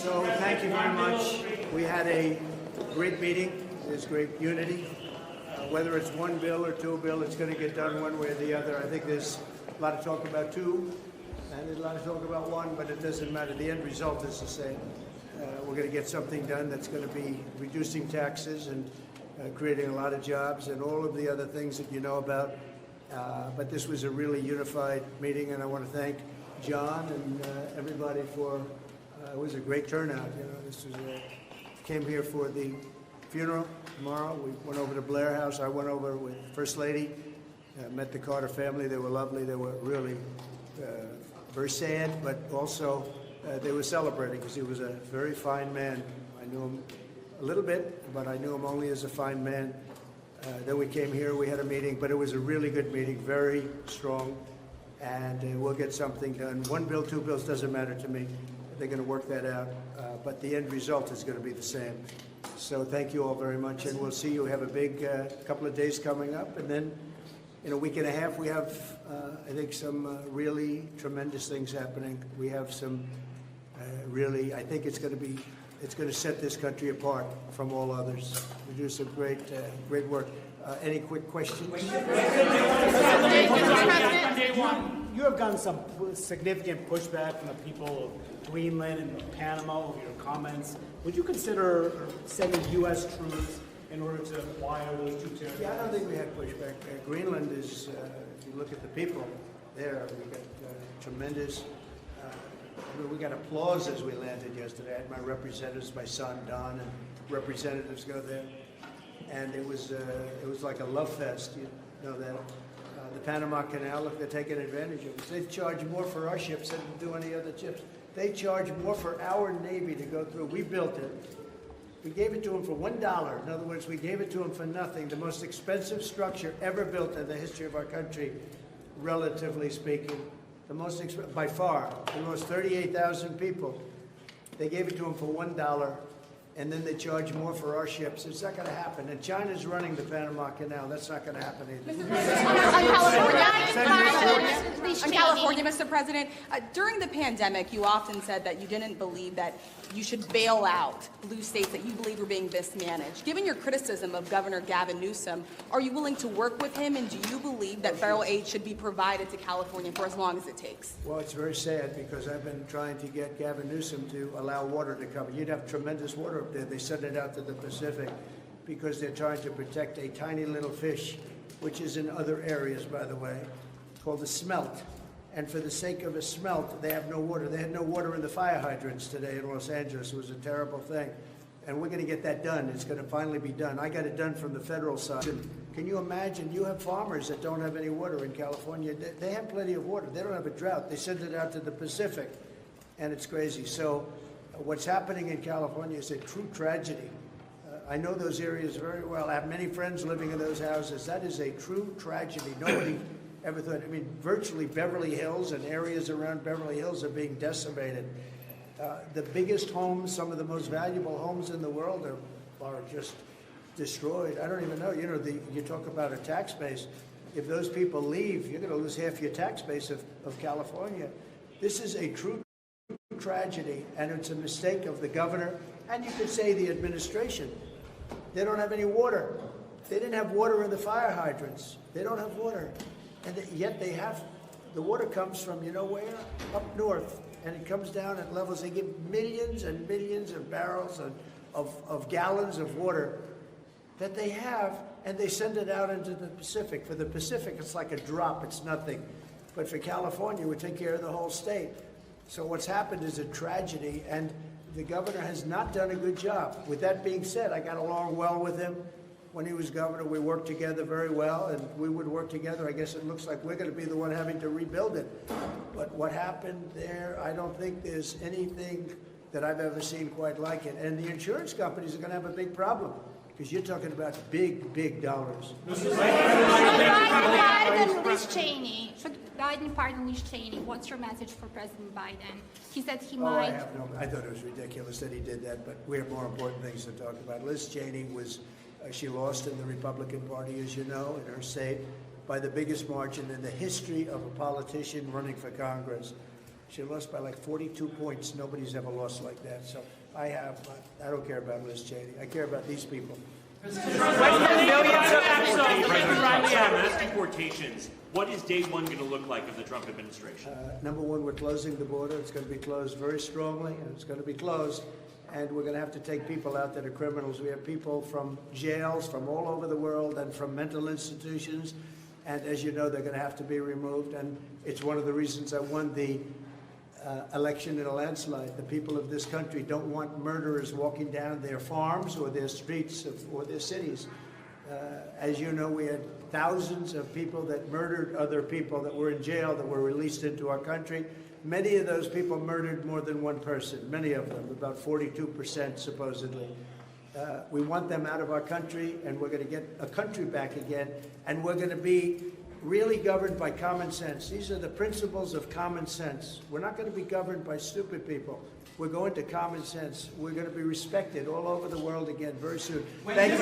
So thank you very much. We had a great meeting. There's great unity. Whether it's one bill or two bill, it's going to get done one way or the other. I think there's a lot of talk about two, and there's a lot of talk about one, but it doesn't matter. The end result is the same. We're going to get something done that's going to be reducing taxes and creating a lot of jobs and all of the other things that you know about. But this was a really unified meeting, and I want to thank John and everybody for. It was a great turnout. You know, this was came here for the funeral tomorrow. We went over to Blair House. I went over with First Lady. Met the Carter family. They were lovely. They were really very sad, but also they were celebrating because he was a very fine man. I knew him a little bit, but I knew him only as a fine man. Then we came here. We had a meeting, but it was a really good meeting, very strong, and we'll get something done. One bill, two bills, doesn't matter to me. They're going to work that out, but the end result is going to be the same. So thank you all very much, and we'll see you. Have a big couple of days coming up, and then in a week and a half we have, I think, some really tremendous things happening. We have some really, I think it's going to set this country apart from all others. We do some great work. Any quick questions? You have gotten some significant pushback from the people of Greenland and Panama over your comments. Would you consider sending U.S. troops in order to acquire those two territories? Yeah, I don't think we had pushback. Greenland is, if you look at the people there, we got tremendous. We got applause as we landed yesterday. I had my representatives, my son Don, and representatives go there, and it was like a love fest. You know that. The Panama Canal, look, they're taking advantage of us. They charge more for our ships than do any other ships. They charge more for our Navy to go through. We built it. We gave it to them for $1. In other words, we gave it to them for nothing. The most expensive structure ever built in the history of our country, relatively speaking. The most by far. It lost 38,000 people. They gave it to them for $1. And then they charge more for our ships. It's not going to happen. And China's running the Panama Canal. That's not going to happen either. On California, Mr. President, during the pandemic, you often said that you didn't believe that you should bail out blue states that you believe were being mismanaged. Given your criticism of Governor Gavin Newsom, are you willing to work with him, and do you believe that federal aid should be provided to California for as long as it takes? Well, it's very sad because I've been trying to get Gavin Newsom to allow water to come. You'd have tremendous water up there. They send it out to the Pacific because they're trying to protect a tiny little fish, which is in other areas, by the way, called the smelt. And for the sake of a smelt, they have no water. They had no water in the fire hydrants today in Los Angeles. It was a terrible thing. And we're going to get that done. It's going to finally be done. I got it done from the federal side. Can you imagine? You have farmers that don't have any water in California. They have plenty of water. They don't have a drought. They send it out to the Pacific, and it's crazy. So what's happening in California is a true tragedy. I know those areas very well. I have many friends living in those houses. That is a true tragedy. Nobody ever thought. I mean, virtually Beverly Hills and areas around Beverly Hills are being decimated. The biggest homes, some of the most valuable homes in the world are just destroyed. I don't even know. You know, you talk about a tax base. If those people leave, you're going to lose half your tax base of California. This is a true tragedy, and it's a mistake of the governor, and you could say the administration. They don't have any water. They didn't have water in the fire hydrants. They don't have water. And yet they have, the water comes from, you know where? Up north. And it comes down at levels, they give millions and millions of barrels of gallons of water that they have, and they send it out into the Pacific. For the Pacific, it's like a drop, it's nothing. But for California, we take care of the whole state. So what's happened is a tragedy, and the governor has not done a good job. With that being said, I got along well with him. When he was governor, we worked together very well, and we would work together. I guess it looks like we're going to be the one having to rebuild it. But what happened there, I don't think there's anything that I've ever seen quite like it. And the insurance companies are going to have a big problem, because you're talking about big, big dollars. Should Biden pardon Liz Cheney? What's your message for President Biden? He said he might. I thought it was ridiculous that he did that, but we have more important things to talk about. Liz Cheney was, she lost in the Republican Party, as you know, in her state, by the biggest margin in the history of a politician running for Congress. She lost by like 42 points. Nobody's ever lost like that. So I don't care about Liz Cheney. I care about these people. Mass deportations. What is day one going to look like of the Trump administration? Number one, we're closing the border. It's going to be closed very strongly, and it's going to be closed. And we're going to have to take people out that are criminals. We have people from jails from all over the world and from mental institutions. And as you know, they're going to have to be removed. And it's one of the reasons I won the election in a landslide. The people of this country don't want murderers walking down their farms or their streets or their cities. As you know, we had thousands of people that murdered other people that were in jail that were released into our country. Many of those people murdered more than one person, many of them, about 42% supposedly. We want them out of our country, and we're going to get a country back again, and we're going to be really governed by common sense. These are the principles of common sense. We're not going to be governed by stupid people. We're going to common sense. We're going to be respected all over the world again very soon. Thank you.